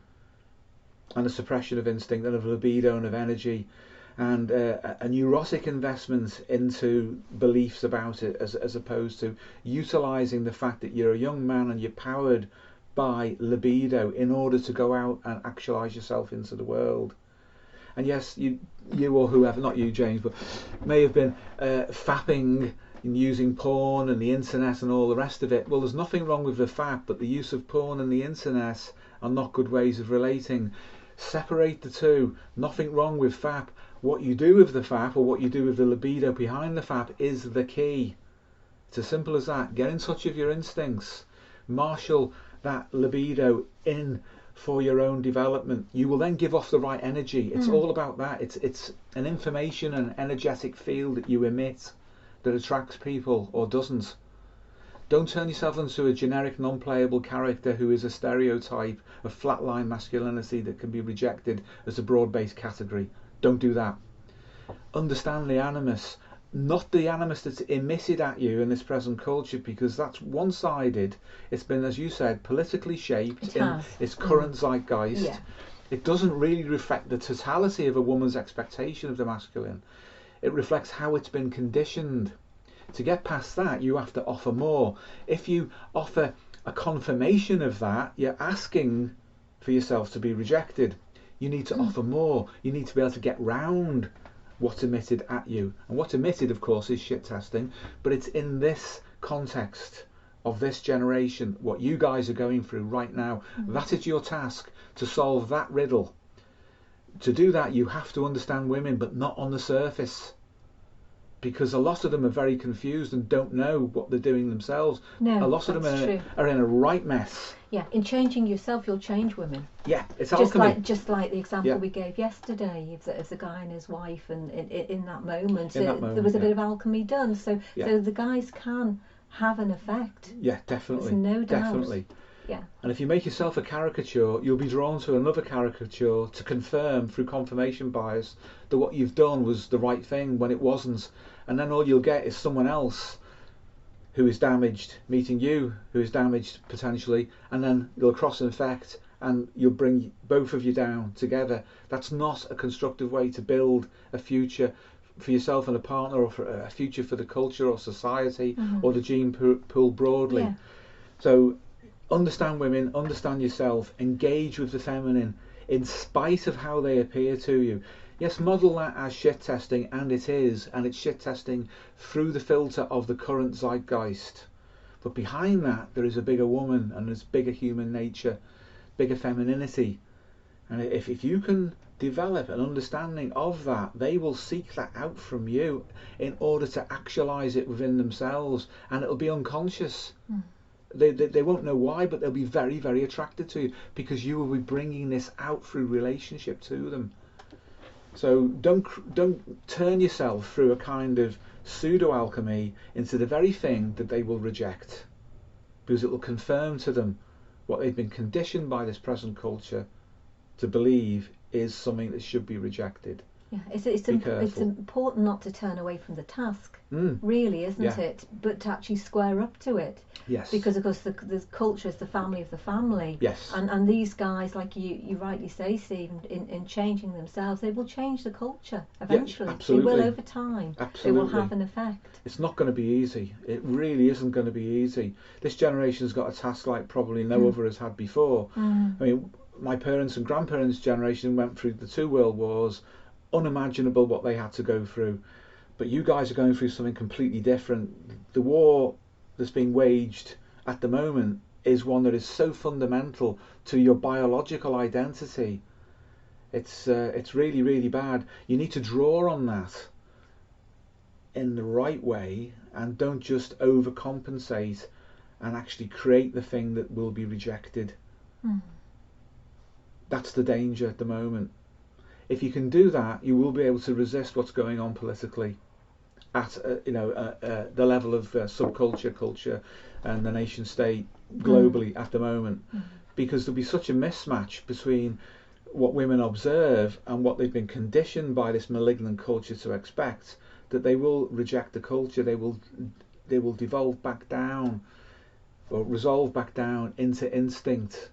C: a suppression of instinct and of libido and of energy. And a neurotic investment into beliefs about it, as opposed to utilising the fact that you're a young man and you're powered by libido in order to go out and actualise yourself into the world. And yes, you or whoever, not you James, but may have been fapping and using porn and the internet and all the rest of it. Well, there's nothing wrong with the fap, but the use of porn and the internet are not good ways of relating. Separate the two. Nothing wrong with fap. What you do with the fap, or what you do with the libido behind the fap, is the key. It's as simple as that. Get in touch with your instincts. Marshal that libido in for your own development. You will then give off the right energy. It's all about that. It's an information and energetic field that you emit that attracts people or doesn't. Don't turn yourself into a generic non-playable character who is a stereotype of flatline masculinity that can be rejected as a broad-based category. Don't do that. Understand the animus, not the animus that's emitted at you in this present culture, because that's one-sided. It's been, as you said, politically shaped in its current zeitgeist. Yeah. It doesn't really reflect the totality of a woman's expectation of the masculine. It reflects how it's been conditioned. To get past that, you have to offer more. If you offer a confirmation of that, you're asking for yourself to be rejected. You need to offer more. You need to be able to get round what's emitted at you. And what's emitted, of course, is shit testing. But it's in this context of this generation, what you guys are going through right now. That is your task, to solve that riddle. To do that, you have to understand women, but not on the surface. Because a lot of them are very confused and don't know what they're doing themselves.
B: No,
C: a lot of them are in a right mess.
B: Yeah, in changing yourself, you'll change women.
C: Yeah, it's alchemy.
B: Just like the example we gave yesterday of the guy and his wife, and in that moment, there was a bit of alchemy done. So the guys can have an effect.
C: Yeah, definitely.
B: There's no doubt.
C: Definitely.
B: Yeah.
C: And if you make yourself a caricature, you'll be drawn to another caricature to confirm through confirmation bias that what you've done was the right thing when it wasn't. And then all you'll get is someone else who is damaged meeting you, who is damaged potentially, and then you'll cross-infect and you'll bring both of you down together. That's not a constructive way to build a future for yourself and a partner, or for a future for the culture or society, or the gene pool broadly.
B: Yeah.
C: So understand women, understand yourself, engage with the feminine in spite of how they appear to you. Yes, model that as shit testing, and it is, and it's shit testing through the filter of the current zeitgeist. But behind that, there is a bigger woman, and there's bigger human nature, bigger femininity. And if you can develop an understanding of that, they will seek that out from you in order to actualize it within themselves, and it'll be unconscious. They won't know why, but they'll be very, very attracted to you because you will be bringing this out through relationship to them. So don't turn yourself through a kind of pseudo alchemy into the very thing that they will reject, because it will confirm to them what they've been conditioned by this present culture to believe is something that should be rejected.
B: Yeah, it's important not to turn away from the task, really, isn't it? But to actually square up to it.
C: Yes.
B: Because, of course, the culture is the family of the family.
C: Yes.
B: And these guys, like you rightly say, Steve, in changing themselves, they will change the culture eventually.
C: Yeah, absolutely.
B: They will over time.
C: Absolutely.
B: They will have an effect.
C: It's not going to be easy. It really isn't going to be easy. This generation's got a task like probably no other has had before. I mean, my parents' and grandparents' generation went through the 2 world wars. Unimaginable what they had to go through, but you guys are going through something completely different. The war that's being waged at the moment is one that is so fundamental to your biological identity. It's really, really bad. You need to draw on that in the right way, and don't just overcompensate and actually create the thing that will be rejected. That's the danger at the moment. If you can do that, you will be able to resist what's going on politically at the level of subculture, culture, and the nation state globally at the moment, because there'll be such a mismatch between what women observe and what they've been conditioned by this malignant culture to expect, that they will reject the culture. They will devolve back down, or resolve back down into instinct,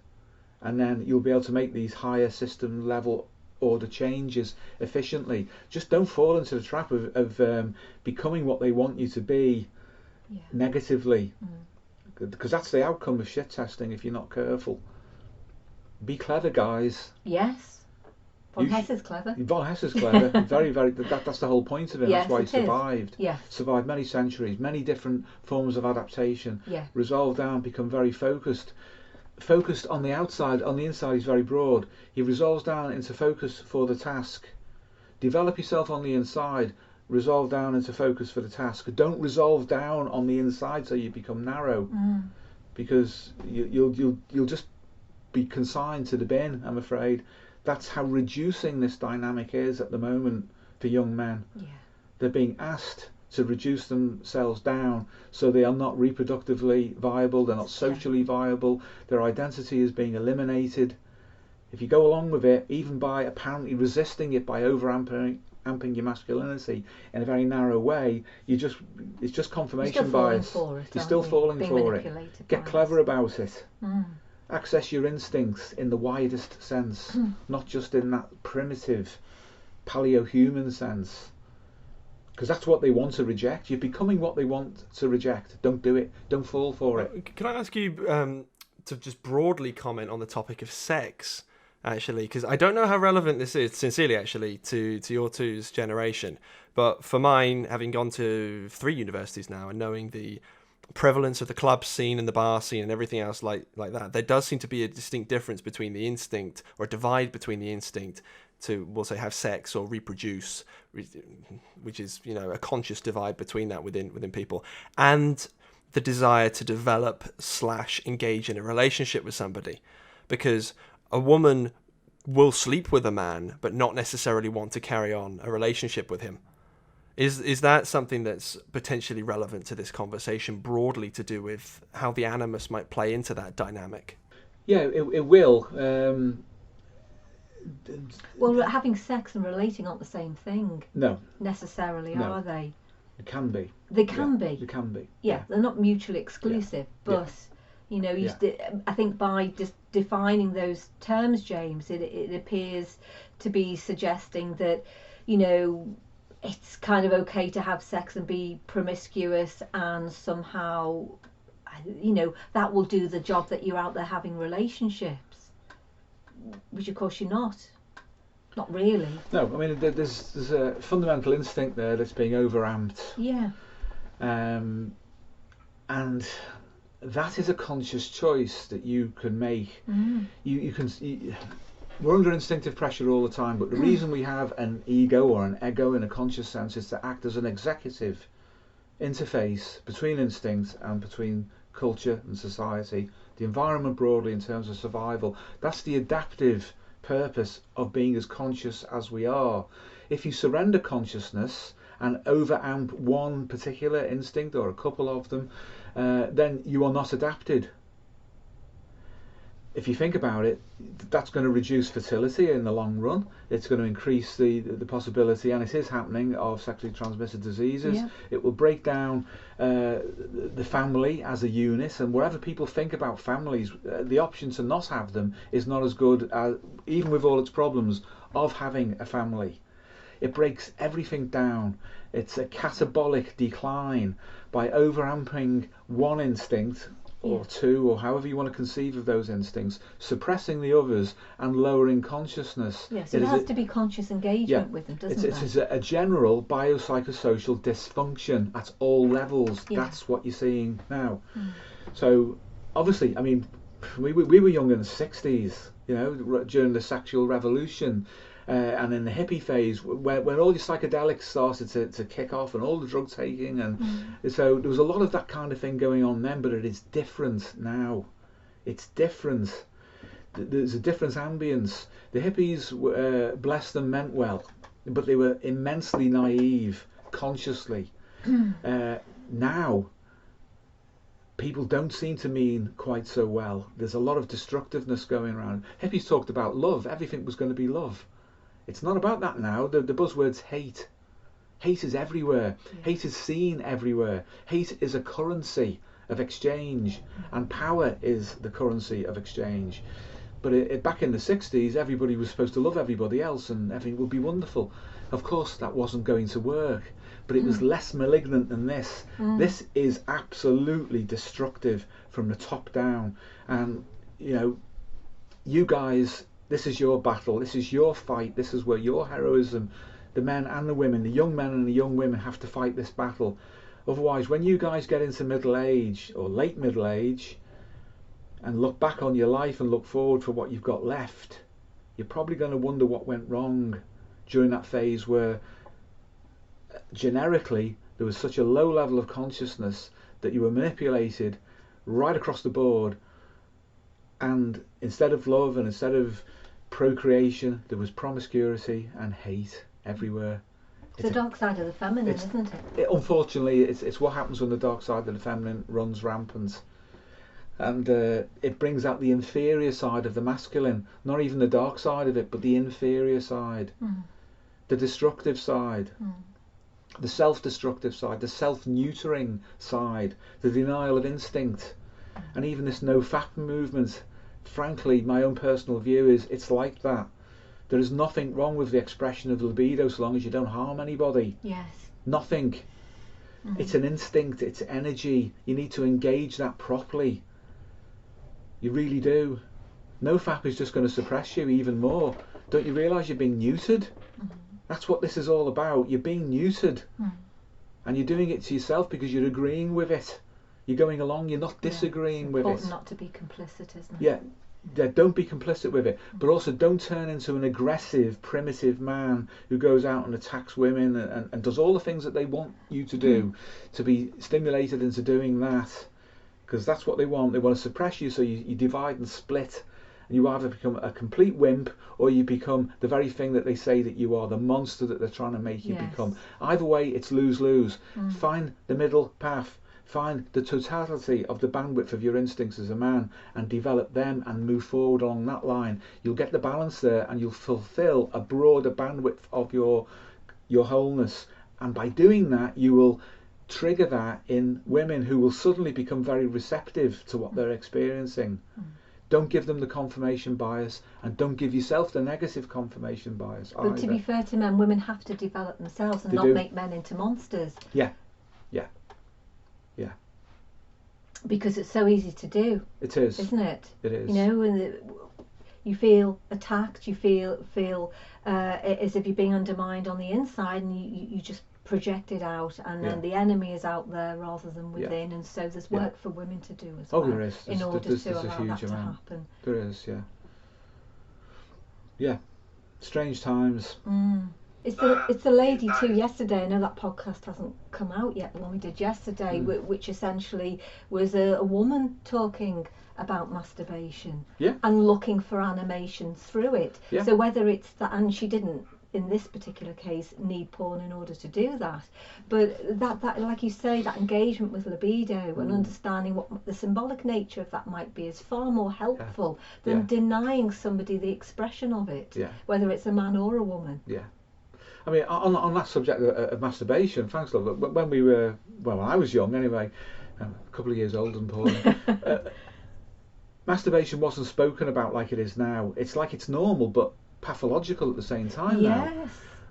C: and then you'll be able to make these higher system level order changes efficiently. Just don't fall into the trap of becoming what they want you to be negatively, because that's the outcome of shit testing if you're not careful. Be clever, guys.
B: Yes. Von Hess is clever.
C: Von Hess is clever. Very, very. That's the whole point of it.
B: Yes,
C: that's why he survived.
B: Yes.
C: Survived many centuries, many different forms of adaptation.
B: Yeah.
C: Resolved down, become very focused. Focused on the outside, on the inside he's very broad. He resolves down into focus for the task. Develop yourself on the inside, resolve down into focus for the task. Don't resolve down on the inside so you become narrow, because you'll just be consigned to the bin, I'm afraid. That's how reducing this dynamic is at the moment for young men. Yeah. They're being asked to reduce themselves down so they are not reproductively viable, they're not socially viable, their identity is being eliminated. If you go along with it, even by apparently resisting it by over-amping your masculinity in a very narrow way, it's just confirmation bias. You're still falling for it. Get clever about it. Access your instincts in the widest sense, not just in that primitive paleo-human sense. Because that's what they want to reject. You're becoming what they want to reject. Don't do it. Don't fall for it.
D: Can I ask you to just broadly comment on the topic of sex, actually? Because I don't know how relevant this is, sincerely, actually, to your two's generation. But for mine, having gone to 3 universities now and knowing the prevalence of the club scene and the bar scene and everything else like that, there does seem to be a distinct difference between the instinct, or a divide between the instinct to, we'll say, have sex or reproduce, which is, a conscious divide between that within people, and the desire to develop / engage in a relationship with somebody. Because a woman will sleep with a man but not necessarily want to carry on a relationship with him. Is that something that's potentially relevant to this conversation, broadly to do with how the animus might play into that dynamic?
C: Yeah, it will.
B: Well, having sex and relating aren't the same thing.
C: No.
B: Necessarily,
C: No.
B: are they?
C: It can be.
B: They can be.
C: They can be.
B: Yeah, they're not mutually exclusive, but you know, I think by just defining those terms, James, it appears to be suggesting that, you know, it's kind of okay to have sex and be promiscuous, and somehow, you know, that will do the job that you're out there having relationships, which of course you're not. Not really. No,
C: I mean, there's a fundamental instinct there that's being overamped.
B: Yeah.
C: And that is a conscious choice that you can make. We're under instinctive pressure all the time, but the reason we have an ego or an ego in a conscious sense is to act as an executive interface between instinct and between culture and society, the environment broadly in terms of survival. That's the adaptive purpose of being as conscious as we are. If you surrender consciousness and overamp one particular instinct or a couple of them, then you are not adapted. If you think about it, that's going to reduce fertility in the long run. It's going to increase the possibility, and it is happening, of sexually transmitted diseases.
B: Yeah.
C: It will break down the family as a unit, and wherever people think about families, the option to not have them is not as good, as, even with all its problems, of having a family. It breaks everything down. It's a catabolic decline by overamping one instinct, or two, or however you want to conceive of those instincts, suppressing the others and lowering consciousness.
B: Yes, there has to be conscious engagement with them, doesn't it?
C: It's a general biopsychosocial dysfunction at all levels.
B: Yeah.
C: That's what you're seeing now. So, obviously, I mean, we were young in the 60s, you know, during the sexual revolution. And in the hippie phase, when all your psychedelics started to kick off, and all the drug taking, and so there was a lot of that kind of thing going on then, but it is different now. It's different. There's a different ambience. The hippies, bless them, meant well, but they were immensely naive, consciously. Now, people don't seem to mean quite so well. There's a lot of destructiveness going around. Hippies talked about love. Everything was going to be love. It's not about that now. The buzzword's hate. Hate is everywhere. Hate is seen everywhere. Hate is a currency of exchange, and power is the currency of exchange. But back in the 60s, everybody was supposed to love everybody else, and everything would be wonderful. Of course, that wasn't going to work, but it was less malignant than this. This is absolutely destructive from the top down. And, you know, you guys, this is your battle, this is your fight, this is where your heroism, the men and the women, the young men and the young women, have to fight this battle. Otherwise, when you guys get into middle age or late middle age and look back on your life and look forward for what you've got left, you're probably going to wonder what went wrong during that phase where generically there was such a low level of consciousness that you were manipulated right across the board, and instead of love and instead of procreation, there was promiscuity and hate everywhere.
B: It's the dark side of the feminine, isn't it?
C: Unfortunately, it's what happens when the dark side of the feminine runs rampant. And it brings out the inferior side of the masculine, not even the dark side of it, but the inferior side, the destructive side, the self-destructive side, the self-neutering side, the denial of instinct, and even this no-fap movement. Frankly, my own personal view is it's like that. There is nothing wrong with the expression of libido so long as you don't harm anybody.
B: Yes.
C: Nothing. It's an instinct, it's energy. You need to engage that properly. You really do. No-fap is just going to suppress you even more. Don't you realise you're being neutered? That's what this is all about. You're being neutered. And you're doing it to yourself because you're agreeing with it. You're going along, you're not disagreeing with it.
B: It's important not to be complicit, isn't it?
C: Yeah, don't be complicit with it. But also don't turn into an aggressive, primitive man who goes out and attacks women and does all the things that they want you to do, to be stimulated into doing that. Because that's what they want. They want to suppress you, so you divide and split. And you either become a complete wimp, or you become the very thing that they say that you are, the monster that they're trying to make you become. Either way, it's lose-lose. Find the middle path. Find the totality of the bandwidth of your instincts as a man and develop them and move forward along that line. You'll get the balance there, and you'll fulfill a broader bandwidth of your wholeness. And by doing that, you will trigger that in women who will suddenly become very receptive to what they're experiencing. Don't give them the confirmation bias, and don't give yourself the negative confirmation bias either.
B: But to be fair to men, women have to develop themselves and not make men into monsters.
C: Yeah.
B: Because it's so easy to do.
C: It is.
B: Isn't it?
C: It is.
B: You know, when you feel attacked, you feel as if you're being undermined on the inside, and you just project it out, and then the enemy is out there rather than within, and so there's work for women to do as well.
C: There is.
B: In order to allow that to happen.
C: There is, yeah. Strange times.
B: It's the lady too yesterday. I know that podcast hasn't come out yet, the one we did yesterday, which essentially was a woman talking about masturbation and looking for animation through it. So whether it's that, and she didn't in this particular case need porn in order to do that, but that like you say, that engagement with libido and understanding what the symbolic nature of that might be is far more helpful than denying somebody the expression of it, whether it's a man or a woman.
C: I mean, on that subject of masturbation, thanks, love. When we were, when I was young anyway, a couple of years older than Pauline, masturbation wasn't spoken about like it is now. It's like it's normal, but pathological at the same time now.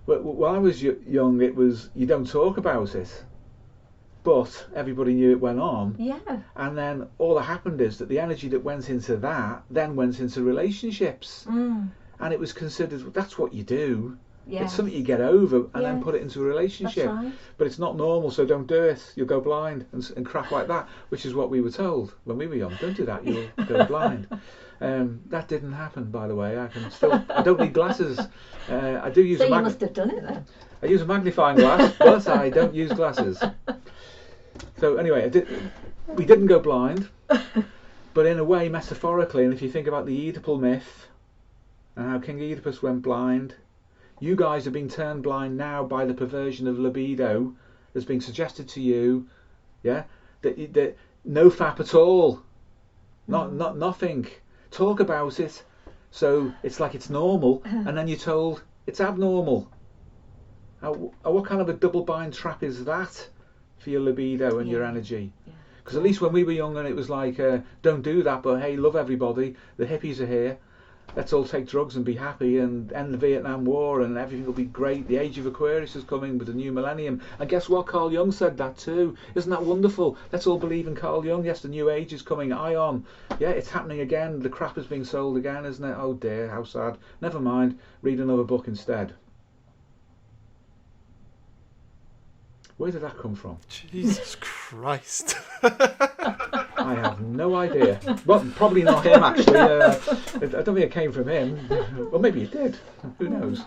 C: When I was young, it was, you don't talk about it, but everybody knew it went on. And then all that happened is that the energy that went into that then went into relationships, and it was considered, that's what you do. It's something you get over and then put it into a relationship. But it's not normal, so don't do it. You'll go blind and crap like that, which is what we were told when we were young. Don't do that, you'll go blind. That didn't happen, by the way. I don't need glasses. I do use.
B: So you must have done it then.
C: I use a magnifying glass, but I don't use glasses. So anyway, we didn't go blind, but in a way, metaphorically, and if you think about the Oedipal myth and how King Oedipus went blind, you guys are being turned blind now by the perversion of libido that's being suggested to you, that no fap at all, not nothing. Talk about it, so it's like it's normal, and then you're told it's abnormal. What kind of a double bind trap is that for your libido and your energy? Because at least when we were young, and it was like, don't do that, but hey, love everybody. The hippies are here. Let's all take drugs and be happy and end the Vietnam War and everything will be great. The age of Aquarius is coming with the new millennium. And guess what? Carl Jung said that too. Isn't that wonderful? Let's all believe in Carl Jung. Yes, the new age is coming. Ion. Yeah, it's happening again. The crap is being sold again, isn't it? Oh dear, how sad. Never mind. Read another book instead. Where did that come from?
D: Jesus Christ.
C: I have no idea. Well, probably not him, actually. I don't think it came from him. Well, maybe it did. Who knows?